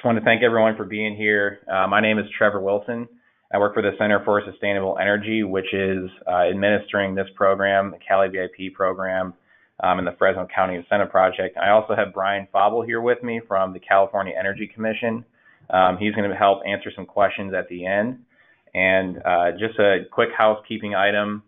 want to thank everyone for being here. My name is Trevor Wilson. I work for the Center for Sustainable Energy, which is administering this program, the CALeVIP program, in the Fresno County Incentive Project. I also have Brian Fauble here with me from the California Energy Commission. He's going to help answer some questions at the end. And just a quick housekeeping item,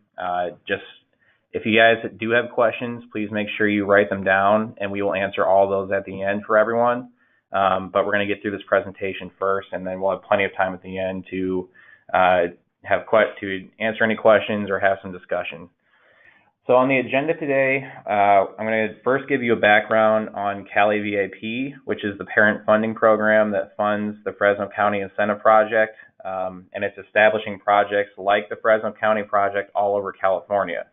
if you guys do have questions, please make sure you write them down, and we will answer all those at the end for everyone. But we're going to get through this presentation first, and then we'll have plenty of time at the end to answer any questions or have some discussion. So on the agenda today, I'm going to first give you a background on CALeVIP, which is the parent funding program that funds the Fresno County Incentive Project, and it's establishing projects like the Fresno County project all over California.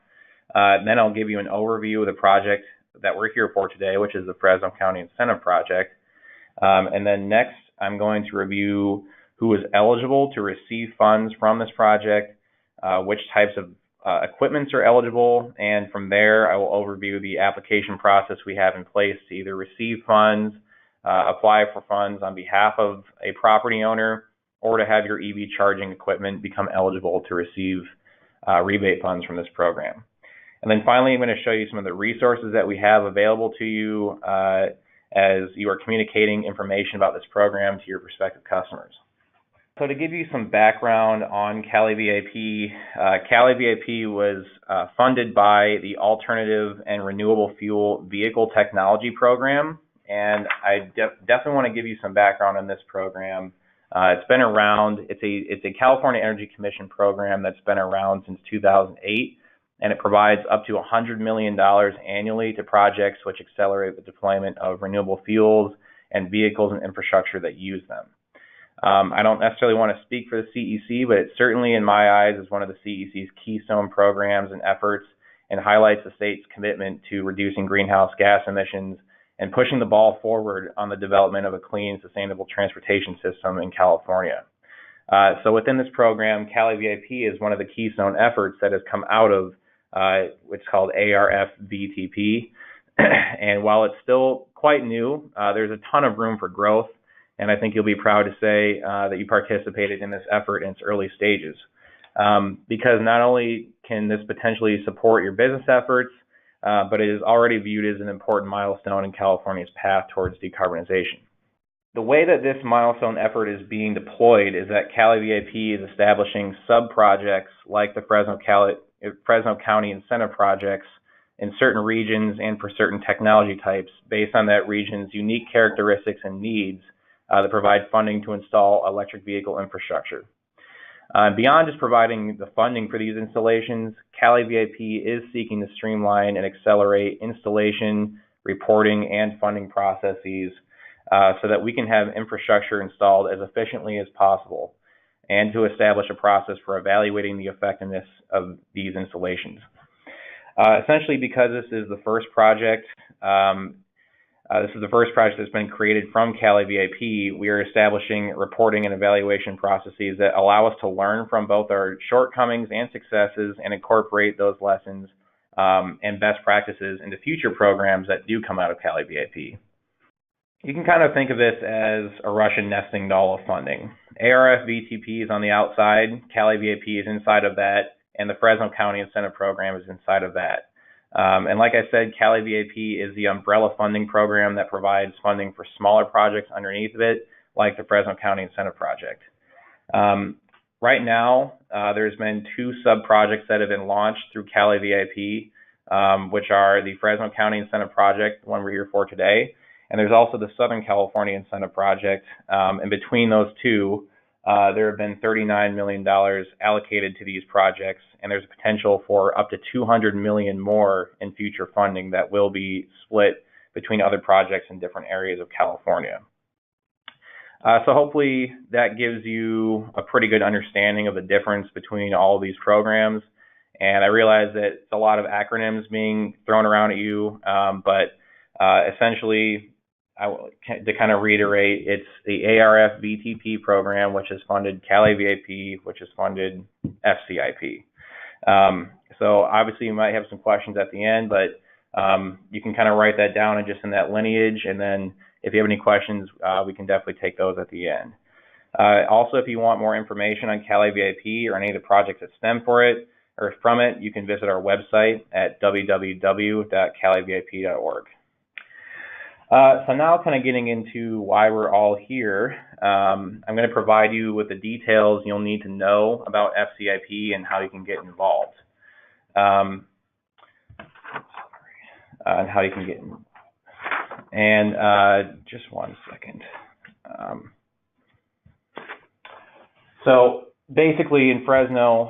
Then I'll give you an overview of the project that we're here for today, which is the Fresno County Incentive Project. And then next, I'm going to review who is eligible to receive funds from this project, which types of equipments are eligible, and from there, I will overview the application process we have in place to either receive funds, apply for funds on behalf of a property owner, or to have your EV charging equipment become eligible to receive rebate funds from this program. And then finally, I'm going to show you some of the resources that we have available to you as you are communicating information about this program to your prospective customers. So to give you some background on CALeVIP, CALeVIP was funded by the Alternative and Renewable Fuel Vehicle Technology Program, and I definitely want to give you some background on this program. It's been around, it's a California Energy Commission program that's been around since 2008, and it provides up to $100 million annually to projects which accelerate the deployment of renewable fuels and vehicles and infrastructure that use them. I don't necessarily want to speak for the CEC, but it certainly, in my eyes, is one of the CEC's keystone programs and efforts, and highlights the state's commitment to reducing greenhouse gas emissions and pushing the ball forward on the development of a clean, sustainable transportation system in California. So within this program, CALeVIP is one of the keystone efforts that has come out of what's called ARF-VTP. And while it's still quite new, there's a ton of room for growth. And I think you'll be proud to say that you participated in this effort in its early stages. Because not only can this potentially support your business efforts, but it is already viewed as an important milestone in California's path towards decarbonization. The way that this milestone effort is being deployed is that CALeVIP is establishing sub-projects like the Fresno County Incentive Projects in certain regions and for certain technology types based on that region's unique characteristics and needs that provide funding to install electric vehicle infrastructure. Beyond just providing the funding for these installations, CALeVIP is seeking to streamline and accelerate installation, reporting, and funding processes so that we can have infrastructure installed as efficiently as possible, and to establish a process for evaluating the effectiveness of these installations. Essentially, because this is the first project, that's been created from CALeVIP, we are establishing reporting and evaluation processes that allow us to learn from both our shortcomings and successes and incorporate those lessons and best practices into future programs that do come out of CALeVIP. You can kind of think of this as a Russian nesting doll of funding. ARF-VTP is on the outside, CALeVIP is inside of that, and the Fresno County Incentive Program is inside of that. And like I said, CALeVIP is the umbrella funding program that provides funding for smaller projects underneath of it, like the Fresno County Incentive Project. Right now, there's been 2 sub-projects that have been launched through CALeVIP, which are the Fresno County Incentive Project, the one we're here for today, and there's also the Southern California Incentive Project. And between those two, there have been $39 million allocated to these projects, and there's a potential for up to $200 million more in future funding that will be split between other projects in different areas of California. So hopefully that gives you a pretty good understanding of the difference between all of these programs. And I realize that it's a lot of acronyms being thrown around at you, but essentially, to kind of reiterate, it's the ARF-VTP program, which has funded CALeVIP, which has funded FCIP. So obviously you might have some questions at the end, but you can kind of write that down and just in that lineage, and then if you have any questions, we can definitely take those at the end. Also, if you want more information on CALeVIP or any of the projects that stem from it, you can visit our website at www.calevip.org. So now kind of getting into why we're all here, I'm going to provide you with the details you'll need to know about FCIP and how you can get involved. Just one second. So basically in Fresno,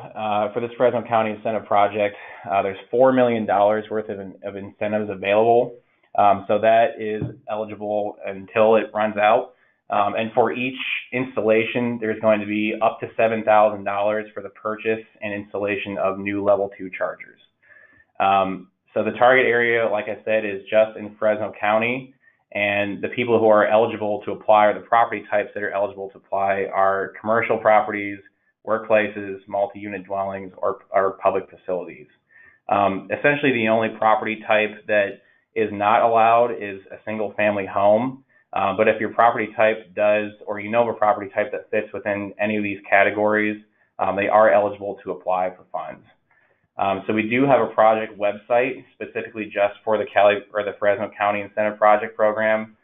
for this Fresno County Incentive Project, there's $4 million worth of incentives available. So that is eligible until it runs out. And for each installation, there's going to be up to $7,000 for the purchase and installation of new level 2 chargers. So the target area, like I said, is just in Fresno County, and the people who are eligible to apply, or the property types that are eligible to apply, are commercial properties, workplaces, multi-unit dwellings, or public facilities. Essentially, the only property type that is not allowed is a single-family home. But if your property type does, or you know of a property type that fits within any of these categories, they are eligible to apply for funds. So we do have a project website specifically just for the Fresno County Incentive Project program.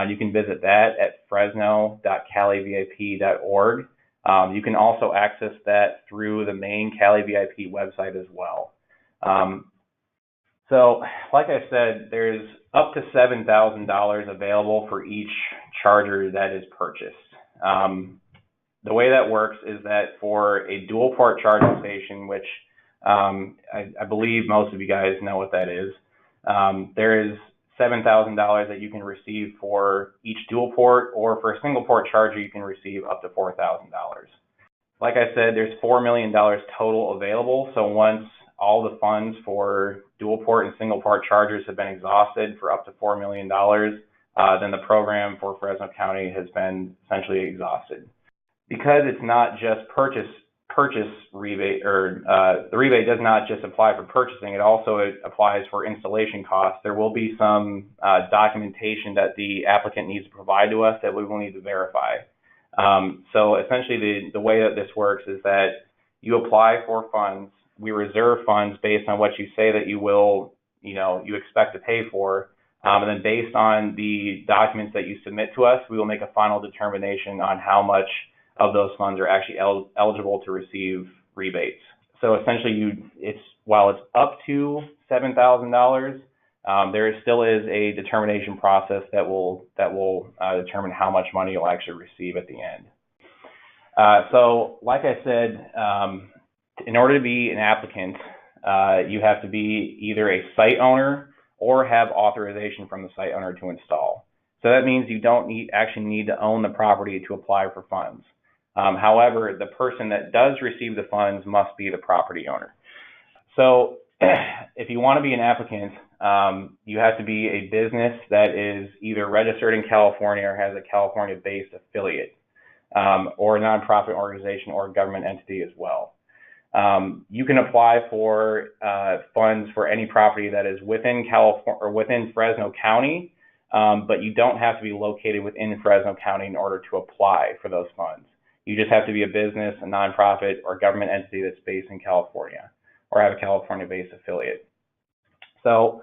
You can visit that at fresno.calevip.org. You can also access that through the main CALeVIP website as well. So like I said, there's up to $7,000 available for each charger that is purchased. The way that works is that for a dual port charging station, which I believe most of you guys know what that is, there is $7,000 that you can receive for each dual port, or for a single port charger, you can receive up to $4,000. Like I said, there's $4 million total available. So once all the funds for dual port and single port chargers have been exhausted for up to $4 million, then the program for Fresno County has been essentially exhausted. Because it's not just purchase rebate, or the rebate does not just apply for purchasing, it also applies for installation costs. There will be some documentation that the applicant needs to provide to us that we will need to verify. So essentially the way that this works is that you apply for funds, we reserve funds based on what you say that you will, you expect to pay for. And then based on the documents that you submit to us, we will make a final determination on how much of those funds are actually eligible to receive rebates. So essentially, while it's up to $7,000, there still is a determination process that will determine how much money you'll actually receive at the end. So like I said, in order to be an applicant, you have to be either a site owner or have authorization from the site owner to install. So that means you don't actually need to own the property to apply for funds. However, the person that does receive the funds must be the property owner. So if you want to be an applicant, you have to be a business that is either registered in California or has a California-based affiliate, or a nonprofit organization or a government entity as well. You can apply for funds for any property that is within California or within Fresno County, but you don't have to be located within Fresno County in order to apply for those funds. You just have to be a business, a nonprofit, or government entity that's based in California or have a California-based affiliate. So,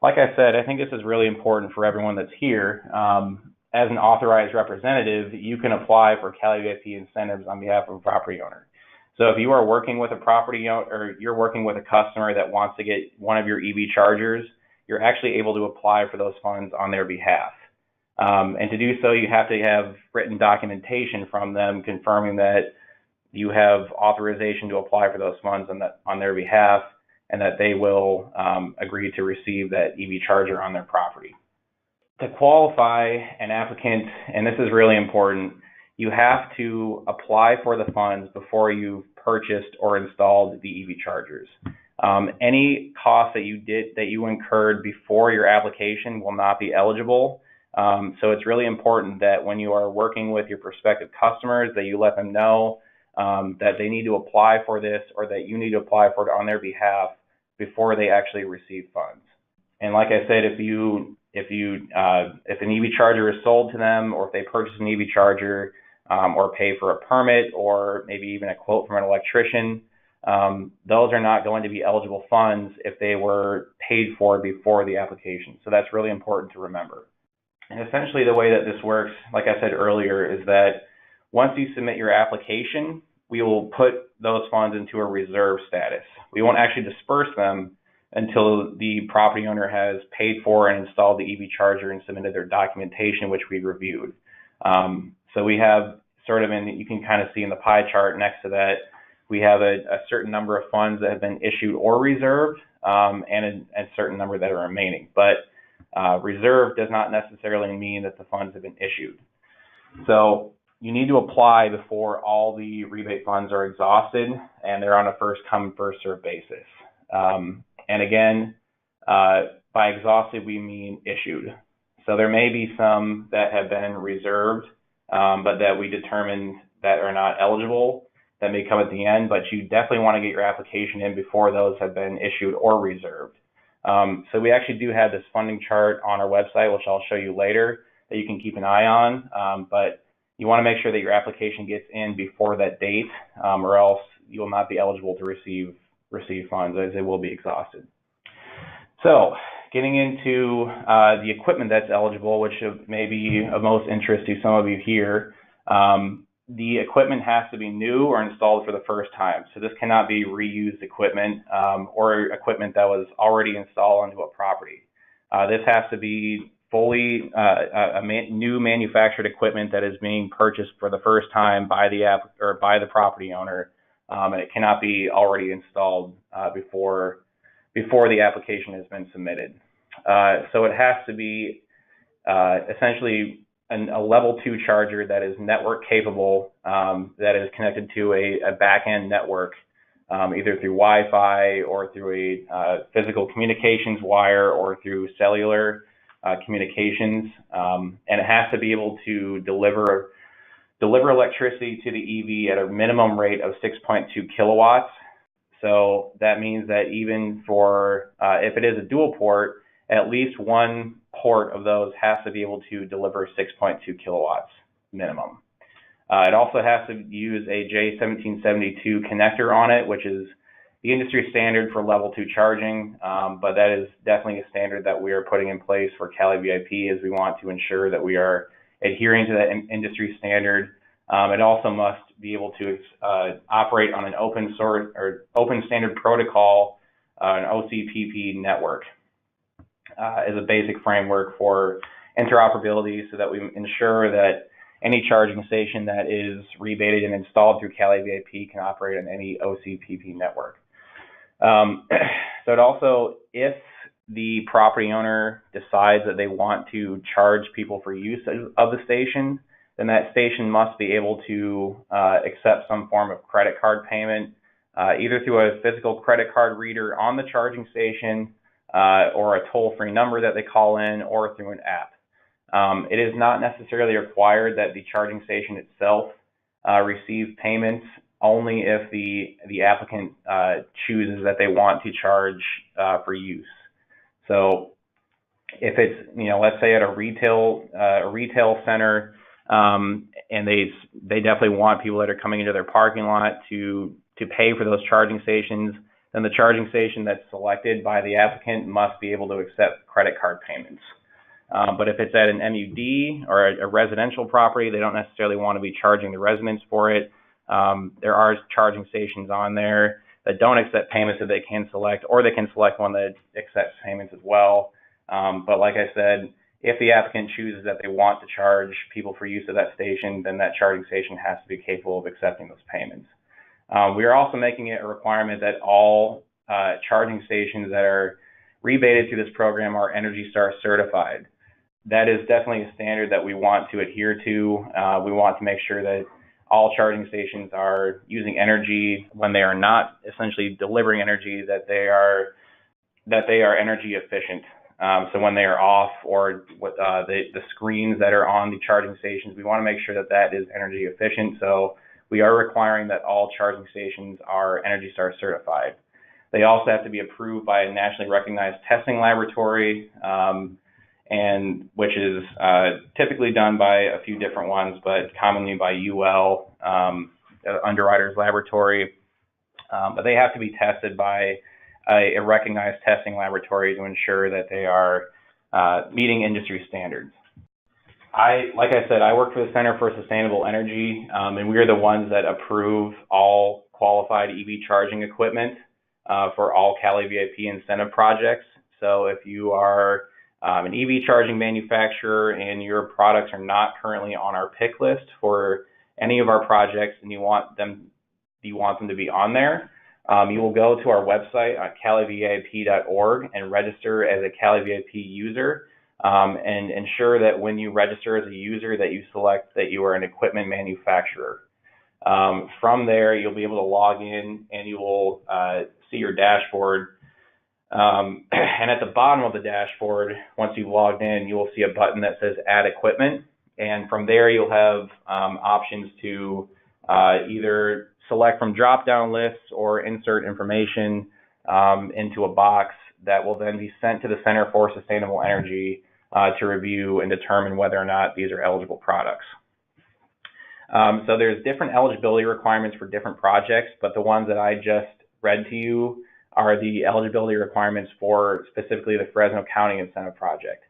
like I said, I think this is really important for everyone that's here. As an authorized representative, you can apply for CALeVIP incentives on behalf of a property owner. So if you are working with a property owner, or you're working with a customer that wants to get one of your EV chargers, you're actually able to apply for those funds on their behalf. And to do so, you have to have written documentation from them confirming that you have authorization to apply for those funds on their behalf, and that they will agree to receive that EV charger on their property. To qualify an applicant, and this is really important, you have to apply for the funds before you've purchased or installed the EV chargers. Any costs that you incurred before your application will not be eligible. So it's really important that when you are working with your prospective customers, that you let them know that they need to apply for this, or that you need to apply for it on their behalf before they actually receive funds. And like I said, if if an EV charger is sold to them, or if they purchase an EV charger, or pay for a permit, or maybe even a quote from an electrician, those are not going to be eligible funds if they were paid for before the application. So that's really important to remember. And essentially the way that this works, like I said earlier, is that once you submit your application, we will put those funds into a reserve status. We won't actually disperse them until the property owner has paid for and installed the EV charger and submitted their documentation, which we reviewed. So we have sort of, you can kind of see in the pie chart next to that, we have a certain number of funds that have been issued or reserved, and a certain number that are remaining. But reserve does not necessarily mean that the funds have been issued. So you need to apply before all the rebate funds are exhausted, and they're on a first come, first served basis. And again, by exhausted, we mean issued. So there may be some that have been reserved, but that we determined that are not eligible. That may come at the end, but you definitely want to get your application in before those have been issued or reserved. So we actually do have this funding chart on our website, which I'll show you later, that you can keep an eye on. But you want to make sure that your application gets in before that date, or else you will not be eligible to receive funds, as it will be exhausted. So getting into the equipment that's eligible, which may be of most interest to some of you here. The equipment has to be new or installed for the first time. So this cannot be reused equipment, or equipment that was already installed onto a property. This has to be fully new manufactured equipment that is being purchased for the first time by the property owner, and it cannot be already installed before the application has been submitted. So it has to be essentially a level 2 charger that is network capable, that is connected to a back-end network, either through Wi-Fi or through a physical communications wire or through cellular communications, and it has to be able to deliver electricity to the EV at a minimum rate of 6.2 kilowatts. So that means that even for if it is a dual port, at least one port of those has to be able to deliver 6.2 kilowatts minimum. It also has to use a J1772 connector on it, which is the industry standard for level 2 charging, but that is definitely a standard that we are putting in place for CALeVIP, as we want to ensure that we are adhering to that industry standard. It also must be able to operate on an open standard protocol, an OCPP network, as a basic framework for interoperability, so that we ensure that any charging station that is rebated and installed through CALeVIP can operate on any OCPP network. So it also, if the property owner decides that they want to charge people for use of the station, then that station must be able to accept some form of credit card payment, either through a physical credit card reader on the charging station, or a toll-free number that they call in, or through an app. It is not necessarily required that the charging station itself receive payments, only if the applicant chooses that they want to charge for use. So if it's, let's say at a retail center, and they definitely want people that are coming into their parking lot to pay for those charging stations, then the charging station that's selected by the applicant must be able to accept credit card payments. But if it's at an MUD or a residential property, they don't necessarily want to be charging the residents for it. There are charging stations on there that don't accept payments that they can select, or they can select one that accepts payments as well. But like I said, if the applicant chooses that they want to charge people for use of that station, then that charging station has to be capable of accepting those payments. We are also making it a requirement that all charging stations that are rebated through this program are Energy Star certified. That is definitely a standard that we want to adhere to. We want to make sure that all charging stations are using energy when they are not essentially delivering energy, that they are energy efficient. So when they are off, or the screens that are on the charging stations, we want to make sure that that is energy efficient. So we are requiring that all charging stations are Energy Star certified. They also have to be approved by a nationally recognized testing laboratory. and which is typically done by a few different ones, but commonly by UL, Underwriters Laboratory. But they have to be tested by a recognized testing laboratory to ensure that they are meeting industry standards. Like I said, I work for the Center for Sustainable Energy, and we are the ones that approve all qualified EV charging equipment for all CALeVIP incentive projects. So if you are an EV charging manufacturer and your products are not currently on our pick list for any of our projects and you want them to be on there, you will go to our website at CALeVIP.org and register as a CALeVIP user, and ensure that when you register as a user that you select that you are an equipment manufacturer. From there, you'll be able to log in and you will see your dashboard. And at the bottom of the dashboard, once you've logged in, you will see a button that says Add Equipment. And from there, you'll have options to either select from drop-down lists or insert information into a box that will then be sent to the Center for Sustainable Energy to review and determine whether or not these are eligible products. So there's different eligibility requirements for different projects, but the ones that I just read to you are the eligibility requirements for specifically the Fresno County Incentive Project.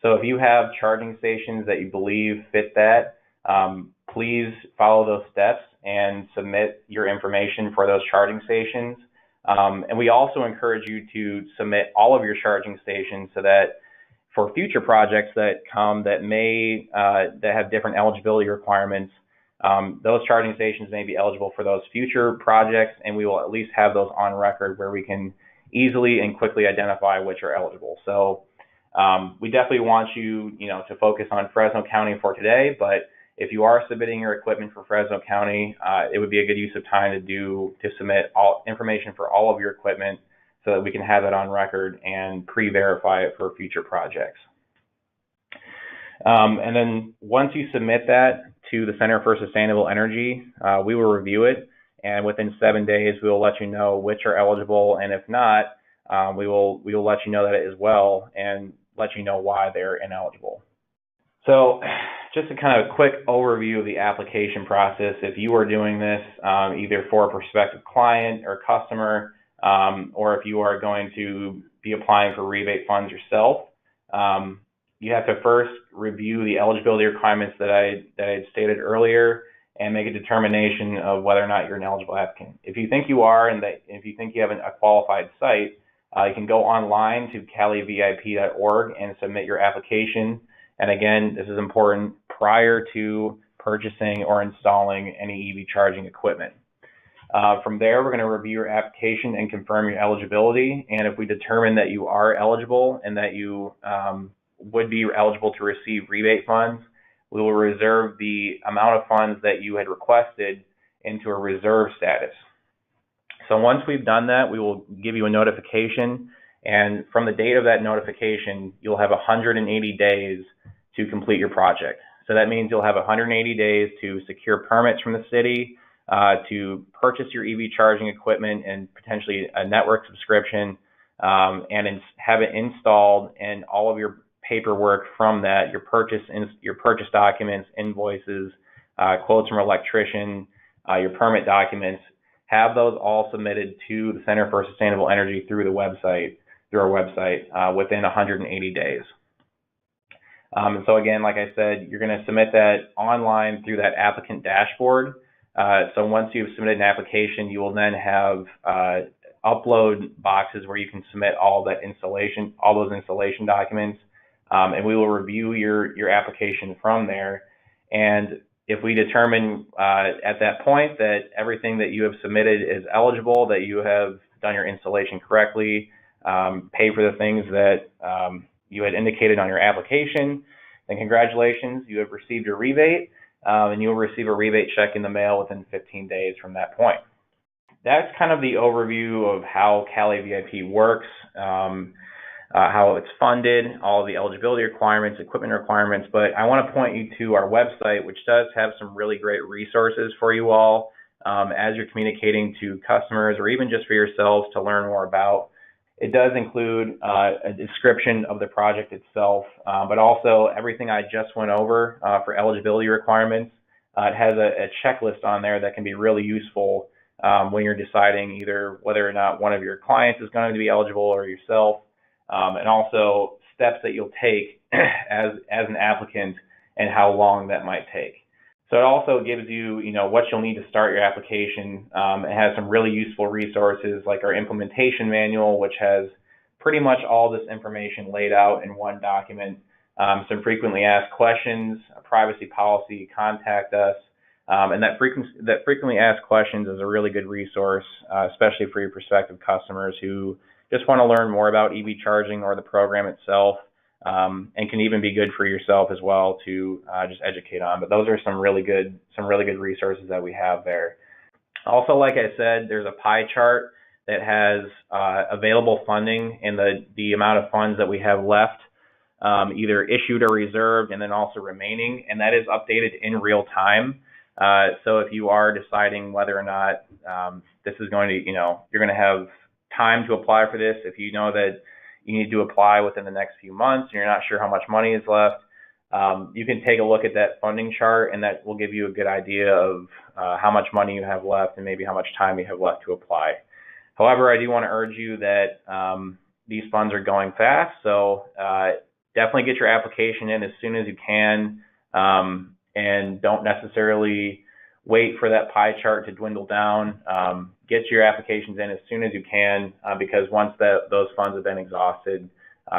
So if you have charging stations that you believe fit that, please follow those steps and submit your information for those charging stations. And we also encourage you to submit all of your charging stations so that for future projects that come that may that have different eligibility requirements, those charging stations may be eligible for those future projects, and we will at least have those on record where we can easily and quickly identify which are eligible. So we definitely want you, to focus on Fresno County for today, but if you are submitting your equipment for Fresno County, it would be a good use of time to submit all information for all of your equipment so that we can have it on record and pre-verify it for future projects. And then once you submit that to the Center for Sustainable Energy, we will review it, and within 7 days we will let you know which are eligible, and if not, we will let you know that as well and let you know why they're ineligible. So just a kind of quick overview of the application process. If you are doing this either for a prospective client or customer, or if you are going to be applying for rebate funds yourself, you have to first review the eligibility requirements that I had stated earlier and make a determination of whether or not you're an eligible applicant. If you think you are, and if you think you have a qualified site, you can go online to CALeVIP.org and submit your application. And again, this is important prior to purchasing or installing any EV charging equipment. From there, we're going to review your application and confirm your eligibility. And if we determine that you are eligible and that you would be eligible to receive rebate funds, we will reserve the amount of funds that you had requested into a reserve status. So once we've done that, we will give you a notification, and from the date of that notification, you'll have 180 days to complete your project. So that means you'll have 180 days to secure permits from the city, to purchase your EV charging equipment and potentially a network subscription, and have it installed, and all of your paperwork from that, your purchase documents, invoices, quotes from an electrician, your permit documents, have those all submitted to the Center for Sustainable Energy through our website within 180 days. So again, like I said, you're going to submit that online through that Applicant Dashboard. So once you've submitted an application, you will then have upload boxes where you can submit all those installation documents, and we will review your application from there. And if we determine at that point that everything that you have submitted is eligible, that you have done your installation correctly, pay for the things that you had indicated on your application, then congratulations, you have received your rebate, and you'll receive a rebate check in the mail within 15 days from that point. That's kind of the overview of how CALeVIP works, how it's funded, all the eligibility requirements, equipment requirements, but I want to point you to our website, which does have some really great resources for you all as you're communicating to customers or even just for yourselves to learn more about It does include a description of the project itself, but also everything I just went over for eligibility requirements. It has a checklist on there that can be really useful when you're deciding either whether or not one of your clients is going to be eligible or yourself, and also steps that you'll take as an applicant and how long that might take. So it also gives you, what you'll need to start your application. It has some really useful resources like our implementation manual, which has pretty much all this information laid out in one document. Some frequently asked questions, a privacy policy, contact us, and that frequently asked questions is a really good resource, especially for your prospective customers who just want to learn more about EV charging or the program itself. And can even be good for yourself as well to just educate on. But those are some really good resources that we have there. Also, like I said, there's a pie chart that has available funding and the amount of funds that we have left, either issued or reserved, and then also remaining, and that is updated in real time. So if you are deciding whether or not this is going to, you're going to have time to apply for this, if you know that you need to apply within the next few months and you're not sure how much money is left, you can take a look at that funding chart, and that will give you a good idea of how much money you have left and maybe how much time you have left to apply. However, I do want to urge you that these funds are going fast, so definitely get your application in as soon as you can, and don't necessarily wait for that pie chart to dwindle down. Get your applications in as soon as you can, because once those funds have been exhausted,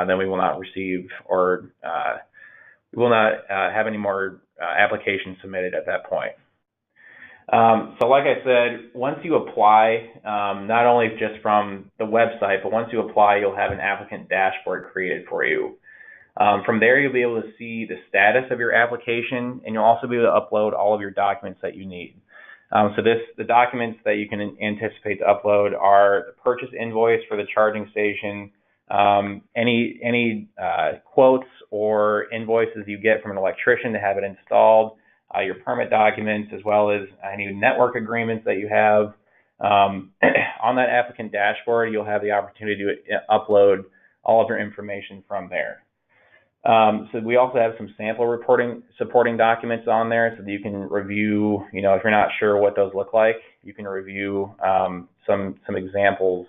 then we will not receive or we will not have any more applications submitted at that point. So like I said, once you apply, not only just from the website, but once you apply, you'll have an applicant dashboard created for you. From there, you'll be able to see the status of your application, and you'll also be able to upload all of your documents that you need. The documents that you can anticipate to upload are the purchase invoice for the charging station, any quotes or invoices you get from an electrician to have it installed, your permit documents, as well as any network agreements that you have. On that applicant dashboard, you'll have the opportunity to upload all of your information from there. So we also have some sample supporting documents on there so that you can review, if you're not sure what those look like, you can review some examples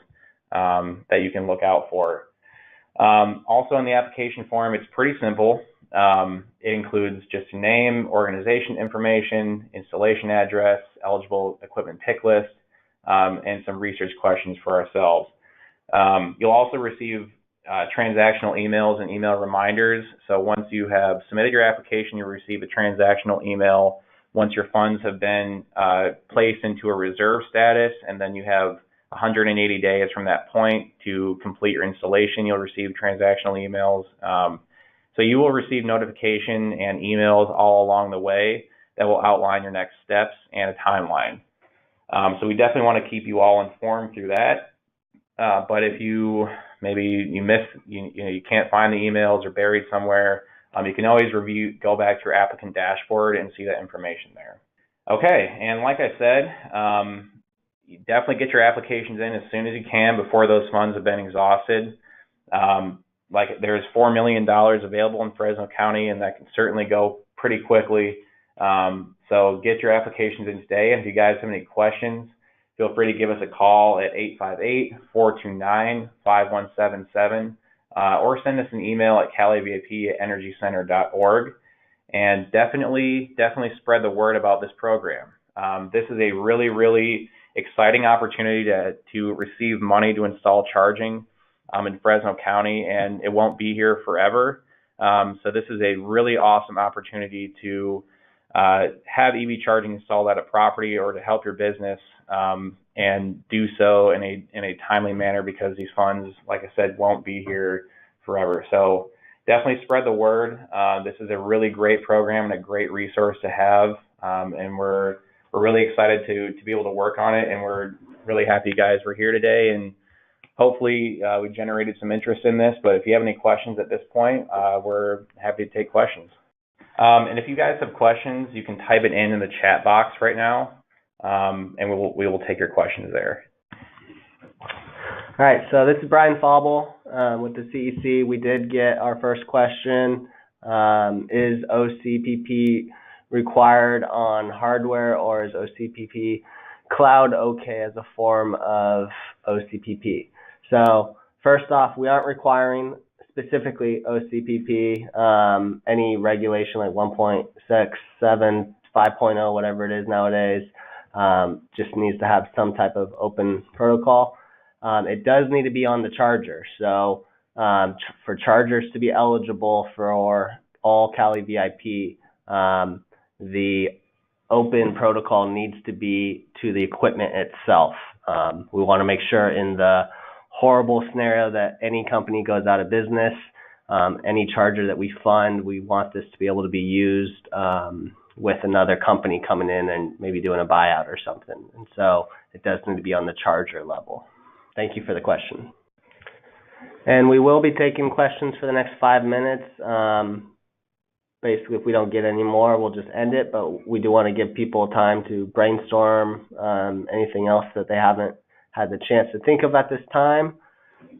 that you can look out for. Also in the application form, it's pretty simple. It includes just your name, organization information, installation address, eligible equipment pick list, and some research questions for ourselves. You'll also receive transactional emails and email reminders. So once you have submitted your application, you'll receive a transactional email once your funds have been placed into a reserve status, and then you have 180 days from that point to complete your installation. You'll receive transactional emails. So you will receive notification and emails all along the way that will outline your next steps and a timeline. So we definitely want to keep you all informed through that. But if you you can't find the emails or buried somewhere, you can always go back to your applicant dashboard and see that information there. Okay, and like I said, you definitely get your applications in as soon as you can before those funds have been exhausted. There's $4 million available in Fresno County, and that can certainly go pretty quickly. So get your applications in today, and if you guys have any questions, feel free to give us a call at 858-429-5177, or send us an email at CALeVIP@energycenter.org. And definitely spread the word about this program. This is a really, really exciting opportunity to receive money to install charging in Fresno County, and it won't be here forever. So this is a really awesome opportunity to have EV charging installed at a property or to help your business, and do so in a timely manner, because these funds, like I said, won't be here forever. So definitely spread the word. This is a really great program and a great resource to have, and we're really excited to be able to work on it, and we're really happy you guys were here today, and hopefully we generated some interest in this. But if you have any questions at this point, we're happy to take questions. And if you guys have questions, you can type it in the chat box right now, and we will take your questions there. All right, so this is Brian Fauble with the CEC. We did get our first question. Is OCPP required on hardware, or is OCPP cloud okay as a form of OCPP? So first off, we aren't requiring specifically OCPP. Any regulation like 1.6, 7, 5.0, whatever it is nowadays, just needs to have some type of open protocol. It does need to be on the charger. So for chargers to be eligible for all CALeVIP, the open protocol needs to be to the equipment itself. We want to make sure in the horrible scenario that any company goes out of business, any charger that we fund, we want this to be able to be used with another company coming in and maybe doing a buyout or something. And so it does need to be on the charger level. Thank you for the question. And we will be taking questions for the next 5 minutes. Basically, if we don't get any more, we'll just end it. But we do want to give people time to brainstorm anything else that they haven't had the chance to think of at this time.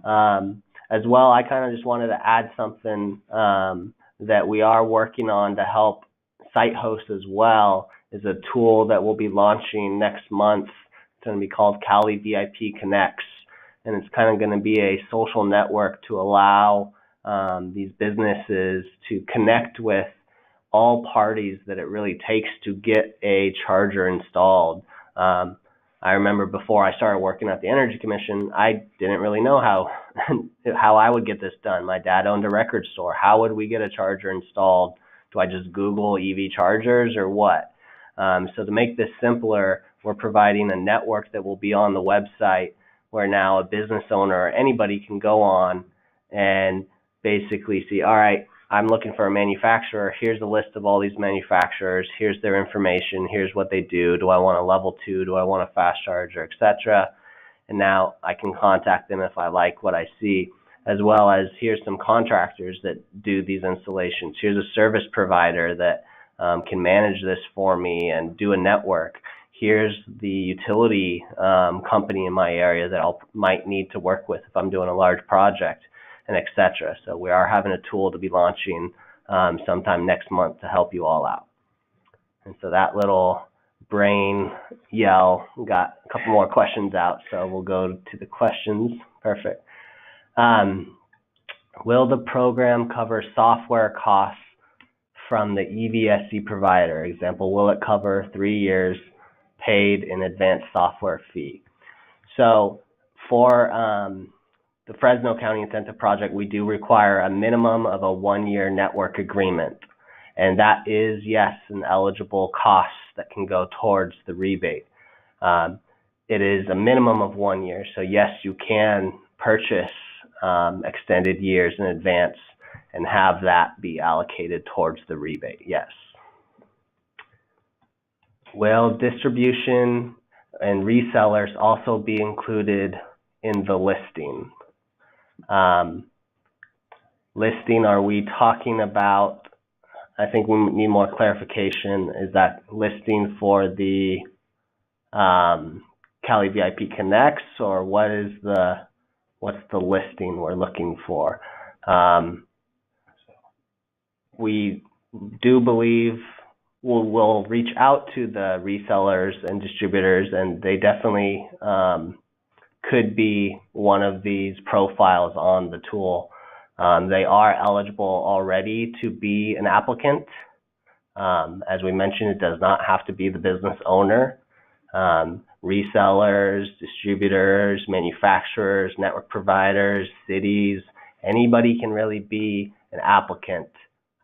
As well, I kind of just wanted to add something that we are working on to help site hosts as well, is a tool that we'll be launching next month. It's going to be called CALeVIP Connects. And it's kind of going to be a social network to allow these businesses to connect with all parties that it really takes to get a charger installed. I remember before I started working at the Energy Commission, I didn't really know how I would get this done. My dad owned a record store. How would we get a charger installed? Do I just Google EV chargers or what? So to make this simpler, we're providing a network that will be on the website, where now a business owner or anybody can go on and basically see, all right, I'm looking for a manufacturer. Here's a list of all these manufacturers. Here's their information. Here's what they do. Do I want a level 2? Do I want a fast charger, etc.? And now I can contact them if I like what I see, as well as here's some contractors that do these installations. Here's a service provider that can manage this for me and do a network. Here's the utility company in my area that I might need to work with if I'm doing a large project, and etc. So we are having a tool to be launching sometime next month to help you all out. And so that little brain yell got a couple more questions out, so we'll go to the questions. Perfect. Will the program cover software costs from the EVSE provider? Example, will it cover 3 years paid in advance software fee? So for the Fresno County Incentive Project, we do require a minimum of a 1-year network agreement. And that is, yes, an eligible cost that can go towards the rebate. It is a minimum of 1 year. So yes, you can purchase extended years in advance and have that be allocated towards the rebate, yes. Will distribution and resellers also be included in the listing? Listing, are we talking about, I think we need more clarification, is that listing for the CALeVIP Connects, or what's the listing we're looking for? We do believe we'll reach out to the resellers and distributors, and they definitely could be one of these profiles on the tool. They are eligible already to be an applicant. As we mentioned, it does not have to be the business owner. Resellers, distributors, manufacturers, network providers, cities, anybody can really be an applicant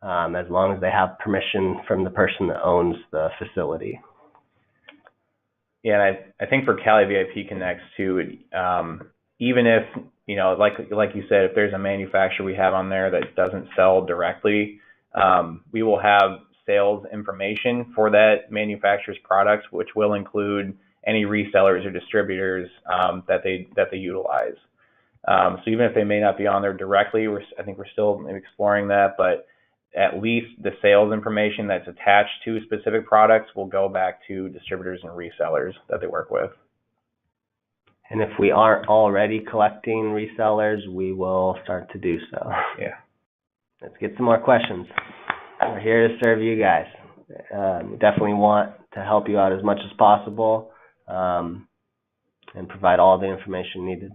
as long as they have permission from the person that owns the facility. Yeah, and I think for CALeVIP Connects too, even if, you know, like you said, if there's a manufacturer we have on there that doesn't sell directly, we will have sales information for that manufacturer's products, which will include any resellers or distributors that they utilize. So even if they may not be on there directly, I think we're still exploring that, but at least the sales information that's attached to specific products will go back to distributors and resellers that they work with. And if we aren't already collecting resellers, we will start to do so. Yeah. Let's get some more questions. We're here to serve you guys. We definitely want to help you out as much as possible and provide all the information needed.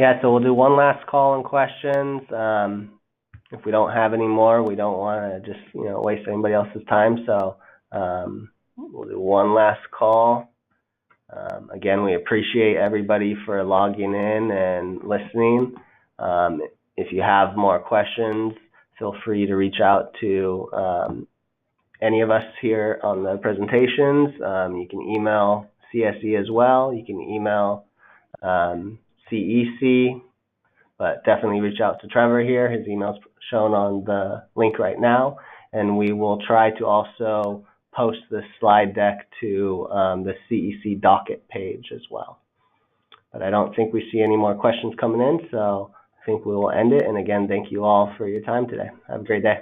Yeah, so we'll do one last call on questions. If we don't have any more, we don't want to just waste anybody else's time. So we'll do one last call. Again, we appreciate everybody for logging in and listening. If you have more questions, feel free to reach out to any of us here on the presentations. You can email CSE as well. You can email CEC, but definitely reach out to Trevor here. His email's shown on the link right now, and we will try to also post this slide deck to the CEC docket page as well. But I don't think we see any more questions coming in, so I think we will end it. And again, thank you all for your time today. Have a great day.